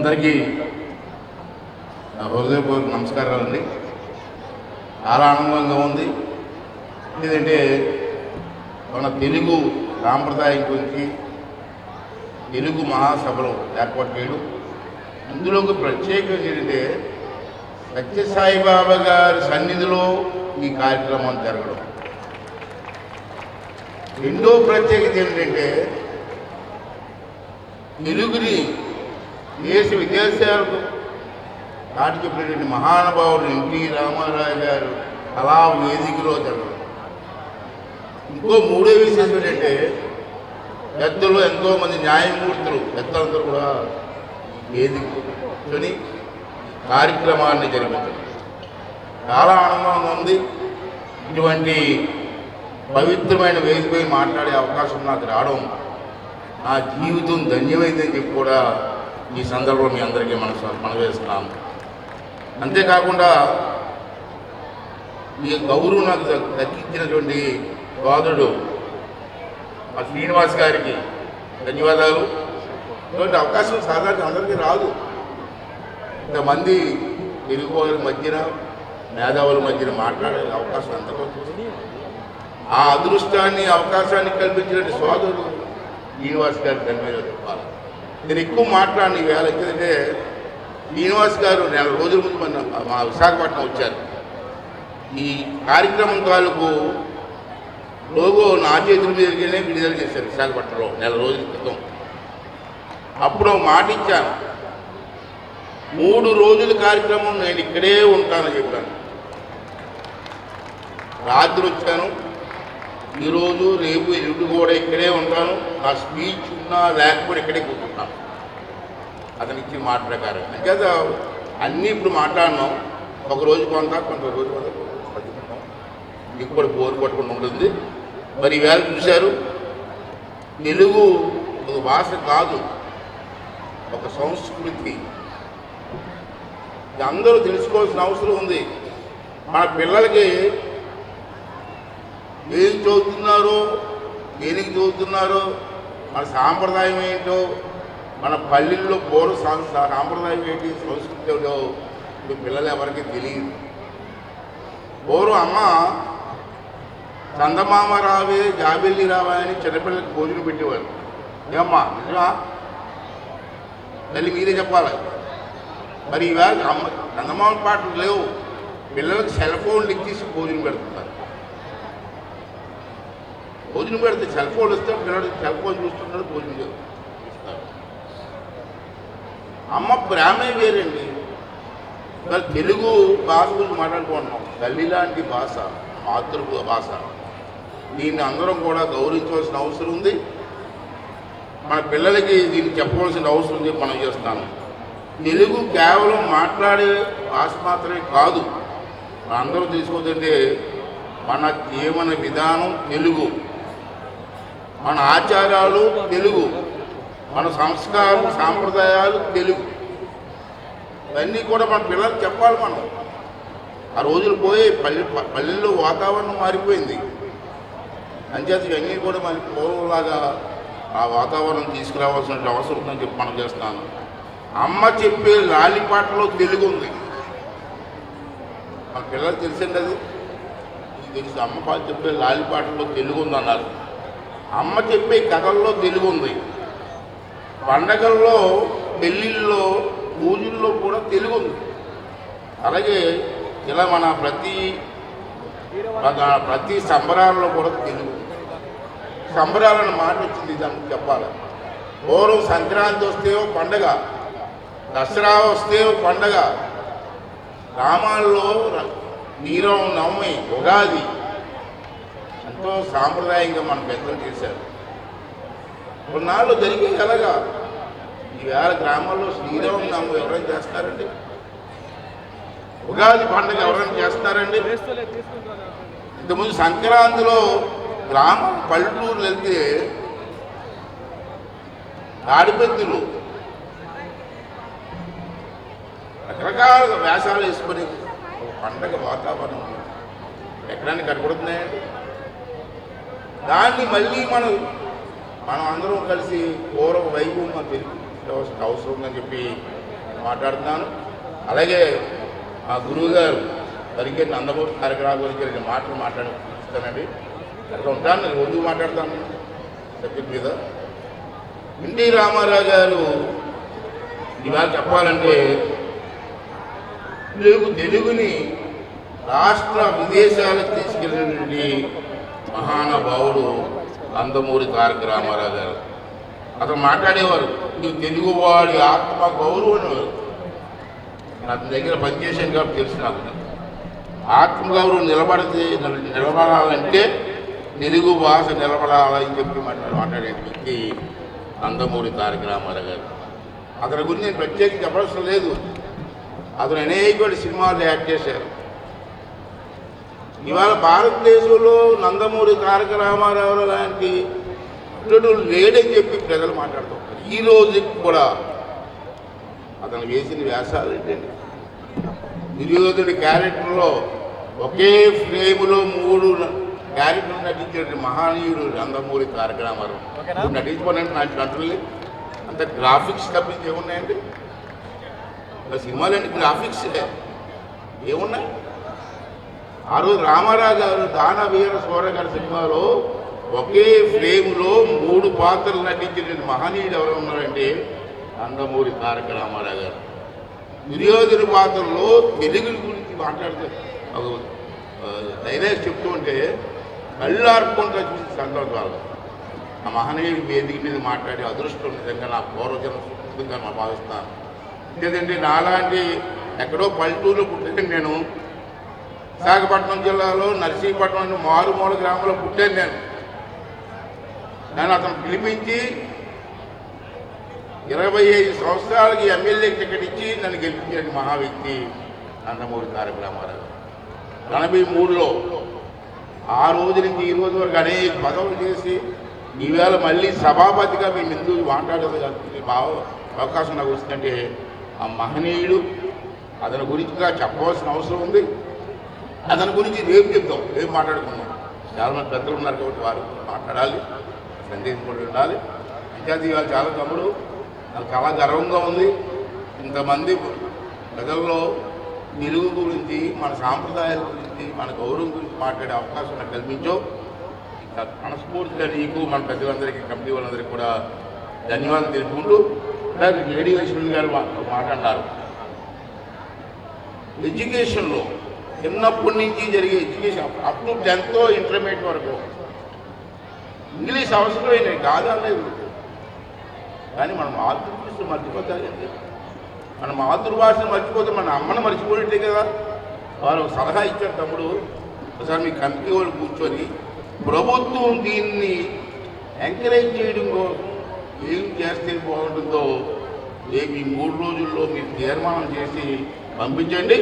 అందరికీ నా హృదయపూర్వక నమస్కారాలండి. చాలా ఆనందంగా ఉంది. ఎందుకంటే మన తెలుగు సాంప్రదాయం గురించి తెలుగు మహాసభలో ఏర్పాటు చేయడం, అందులోకి ప్రత్యేకంగా ఏంటంటే సత్యసాయిబాబా గారి సన్నిధిలో ఈ కార్యక్రమం జరగడం. రెండో ప్రత్యేకత ఏంటంటే తెలుగుని దేశ విదేశాలకు దాటి చెప్పినటువంటి మహానుభావుడు ఎన్టీ రామారావు గారు కళా వేదికలో జరగడం. ఇంకో మూడో విశేషం ఏంటంటే పెద్దలు ఎంతోమంది న్యాయమూర్తులు పెద్దలందరూ కూడా వేదికని కార్యక్రమాన్ని జరిపించడం చాలా ఆనందంగా ఉంది. ఇటువంటి పవిత్రమైన వేదికపై మాట్లాడే అవకాశం నాకు రావడం నా జీవితం ధన్యమైందని చెప్పి కూడా ఈ సందర్భంలో మీ అందరికీ మనవేస్తున్నాను. అంతేకాకుండా ఈ గౌరవం నాకు దక్కించినటువంటి సోదరుడు మా శ్రీనివాస్ గారికి ధన్యవాదాలు. ఇటువంటి అవకాశం సాధారణ అందరికీ రాదు. ఇంతమంది తెలుగు వారి మధ్యన మేధావుల మధ్యన మాట్లాడే అవకాశం అంతకొచ్చింది. ఆ అదృష్టాన్ని అవకాశాన్ని కల్పించినటువంటి సోదరుడు శ్రీనివాస్ గారికి ధన్యవాదాలు చెప్పాలి. నేను ఎక్కువ మాట్లాడిన ఈవేళ ఎందుకంటే శ్రీనివాస్ గారు నెల రోజుల ముందు మా విశాఖపట్నం వచ్చారు. ఈ కార్యక్రమం తాలూకు లోగో నా చేతుల మీదనే విడుదల చేశారు విశాఖపట్నంలో నెల రోజుల క్రితం. అప్పుడు మాట ఇచ్చాను, 3 రోజుల కార్యక్రమం నేను ఇక్కడే ఉంటానని చెప్పాను. రాత్రి వచ్చాను. ఈరోజు రేపు ఎల్లుండి కూడా ఇక్కడే ఉంటాను. నా స్పీచ్ ఉన్నా లేకపోతే ఇక్కడే కూర్చుంటాను అతను ఇచ్చిన మాట ప్రకారం. అంచేత అన్నీ ఇప్పుడు మాట్లాడినాం. ఒకరోజు కొంత రోజు కొంత పట్టుకుంటాం. మీకు కూడా బోరు పట్టుకుంటూ ఉంటుంది. మరి ఈవేళ చూశారు, తెలుగు ఒక భాష కాదు, ఒక సంస్కృతి. అందరూ తెలుసుకోవాల్సిన అవసరం ఉంది. మన పిల్లలకి ఏం చదువుతున్నారో, దేనికి చదువుతున్నారో, మన సాంప్రదాయం ఏంటో, మన పల్లెల్లో పూర్వ సాంప్రదాయం ఏంటి, సంస్కృతి ఏంటో ఇప్పుడు పిల్లలు ఎవరికి తెలియదు. పూర్వం అమ్మ చందమామ రావే జాబిల్లి రావా అని చిన్నపిల్లలకి భోజనం పెట్టేవారు. ఏమ్మా నిజమా? తల్లి మీరే చెప్పాలి. మరి ఈవేళ అమ్మ చందమామ పాటలు లేవు. పిల్లలకు సెల్ ఫోన్లు ఇచ్చేసి భోజనం పెడుతున్నారు. భోజనం పెడితే సెల్ ఫోన్ ఇస్తే పిల్లడు సెల్ ఫోన్ చూస్తున్నాడు, భోజనం చేస్తారు. అమ్మ ప్రేమే వేరండి. మరి తెలుగు భాష గురించి మాట్లాడుకుంటున్నాం. తల్లి లాంటి భాష, మాతృ భాష. దీన్ని అందరం కూడా గౌరవించవలసిన అవసరం ఉంది. మన పిల్లలకి దీన్ని చెప్పవలసిన అవసరం ఉంది. మనం చేస్తాను. తెలుగు కేవలం మాట్లాడే భాష మాత్రమే కాదు. అందరూ తీసుకోదంటే మన జీవన విధానం తెలుగు, మన ఆచారాలు తెలుగు, మన సంస్కారం సాంప్రదాయాలు తెలుగు. ఇవన్నీ కూడా మన పిల్లలకు చెప్పాలి. మనం ఆ రోజులు పోయి పల్లెల్లో వాతావరణం మారిపోయింది. అంచేత ఇవన్నీ కూడా మన పూర్వంలాగా ఆ వాతావరణం తీసుకురావాల్సిన అవసరం ఉందని చెప్పి మనం చేస్తున్నాను. అమ్మ చెప్పే లాలిపాటలో తెలుగు ఉంది. మన పిల్లలు తెలిసింది అది తెలుసు. అమ్మ పాలు చెప్పే లాలిపాటలో తెలుగు ఉంది అన్నారు. అమ్మ చెప్పే కథల్లో తెలుగు ఉంది. పండగల్లో, పెళ్ళిళ్ళలో, పూజల్లో కూడా తెలుగు ఉంది. అలాగే ఇలా మన ప్రతి సంబరాల్లో కూడా తెలుగు. సంబరాలను మాట వచ్చింది దానికి చెప్పాలి. పూర్వం సంక్రాంతి వస్తే పండగ, దసరా వస్తే పండగ, గ్రామాల్లో శ్రీరామనవమి, ఉగాది ఎంతో సాంప్రదాయంగా మన పెద్దలు చేశారు. కొన్నాళ్ళు జరిగి ఎలాగా ఈవేళ గ్రామాల్లో శ్రీరామనవమి ఎవరైనా చేస్తారండి? ఉగాది పండుగ ఎవరైనా చేస్తారండి? ఇంతకుముందు సంక్రాంతిలో గ్రామం పల్లెటూరులు వెళ్తే ఆడిపెద్దులు రకరకాల వేషాలు వేసుకొని పండగ వాతావరణం ఎక్కడానికి కనపడుతున్నాయండి. దాన్ని మళ్ళీ మనం అందరం కలిసి పూర్వ వైభవం తెలుగు అవసరం అని చెప్పి మాట్లాడుతున్నాను. అలాగే మా గురువు గారు జరిగే నందమూరి కార్యక్రమాల గురించి రెండు మాటలు మాట్లాడుతానండి. అక్కడ ఉంటాను, నేను ఎందుకు మాట్లాడతాను సబ్జెక్ట్ మీద. ఎన్టీ రామారావు గారు ఇవాళ చెప్పాలంటే తెలుగుని రాష్ట్ర విదేశాలకు తీసుకెళ్ళినటువంటి మహానుభావుడు నందమూరి తారక రామారావు గారు. అతను మాట్లాడేవారు, నువ్వు తెలుగువాడి ఆత్మ గౌరవం అనేవారు. నా దగ్గర పనిచేసాను కాబట్టి తెలుసు నాకు. ఆత్మగౌరవం నిలబడాలంటే తెలుగు భాష నిలబడాలని చెప్పి మాట్లాడే వ్యక్తి నందమూరి తారక రామారావు గారు. అతని గురించి నేను ప్రత్యేకంగా చెప్పవలసిన లేదు. అతను అనేక సినిమాలు యాక్ట్ చేశారు. ఇవాళ భారతదేశంలో నందమూరి తారక రామారావు లాంటి నటుడు లేడని చెప్పి ప్రజలు మాట్లాడుతుంటారు. ఈ రోజుకి కూడా అతను వేసిన వ్యాసాలు ఏంటండి, దుర్యోధనుడి క్యారెక్టర్లో ఒకే ఫ్రేములో 3 క్యారెక్టర్లు నటించే మహనీయుడు నందమూరి తారక రామారావు. నటించుకోనండి నా నటుల్ని అంత గ్రాఫిక్స్ తప్పించి ఏమున్నాయండి? సినిమాలంటే గ్రాఫిక్స్ ఏమున్నాయి? ఆ రోజు రామారావు గారు దానవీర సూర గారి సినిమాలో ఒకే ఫ్రేమ్లో 3 పాత్రలు నటించిన మహనీయుడు ఎవరు ఉన్నారంటే నందమూరి తారక రామారావు గారు. దుర్యోధన పాత్రలో తెలుగు గురించి మాట్లాడుతూ డైలాగ్స్ చెప్తూ ఉంటే కళ్ళార్పుకుంటూ చూసి సంతోషాలు. ఆ మహనీయుడి వేదిక మీద మాట్లాడే అదృష్టం నిజంగా నా పూర్వజన్మగా నేను భావిస్తాను. లేదంటే నాలాంటి ఎక్కడో పల్లెటూరులో పుట్టాను నేను. విశాఖపట్నం జిల్లాలో నర్సీపట్నం మారుమూల గ్రామంలో పుట్టాను నేను. అతను పిలిపించి 25 సంవత్సరాలకి ఎమ్మెల్యే టికెట్ ఇచ్చి నన్ను గెలిపించాడు మహా వ్యక్తి నందమూరి తారక రామారావు. 83లో ఆ రోజు నుంచి ఈ రోజు వరకు అనేక పదవులు చేసి ఈవేళ మళ్ళీ సభాపతిగా మేము ఎందుకు మాట్లాడేది అవకాశం నాకు వస్తుందంటే ఆ మహనీయుడు అతని గురించిగా చెప్పవలసిన అవసరం ఉంది. అతని గురించి రేపు చెప్తాం, రేపు మాట్లాడుకున్నాం. చాలామంది పెద్దలు ఉన్నారు కాబట్టి వారు మాట్లాడాలి, సందేశం కూడా ఉండాలి. విద్యార్థి ఇవాళ చాలా తమ్ముడు, నాకు చాలా గర్వంగా ఉంది. ఇంతమంది ప్రజల్లో తెలుగు గురించి, మన సాంప్రదాయాల గురించి, మన గౌరవం గురించి మాట్లాడే అవకాశం నాకు కల్పించావు. మనస్ఫూర్తిగా నీకు, మన పెద్దలందరికీ, కమిటీ వాళ్ళందరికీ కూడా ధన్యవాదాలు తెలుపుకుంటూ లేడీ లక్ష్మణ్ గారు మాట్లాడారు. ఎడ్యుకేషన్లో చిన్నప్పటి నుంచి జరిగే education up to 10th intermediate వరకు ఇంగ్లీష్ అవసరమైనవి కాదలేదు. కానీ మన మాతృభాషను మర్చిపోతాయండి. మన మాతృభాషను మర్చిపోతే మన అమ్మను మర్చిపోయిట్టే కదా. వారు సలహా ఇచ్చారు, తమ్ముడు ఒకసారి మీ కమిటీ వాళ్ళు కూర్చొని ప్రభుత్వం దీన్ని ఎంకరేజ్ చేయడం కోసం ఏం చేస్తే బాగుంటుందో రేపు ఈ 3 రోజుల్లో మీరు తీర్మానం చేసి పంపించండి.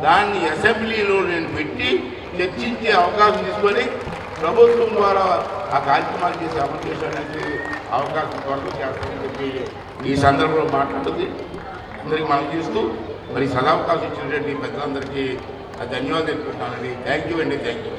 దాన్ని అసెంబ్లీలో నేను పెట్టి చర్చించే అవకాశం తీసుకొని ప్రభుత్వం ద్వారా ఆ కార్యక్రమాలు చేసి అమలు చేసడానికి అవకాశం త్వరలో చేస్తామని చెప్పి ఈ సందర్భంలో మాట్లాడుతుంది. అందరికీ మనం చేస్తూ మరి సదావకాశం ఇచ్చినటువంటి పెద్దలందరికీ ధన్యవాదాలు తెలుపుకుంటున్నానండి. థ్యాంక్ యూ అండి, థ్యాంక్ యూ.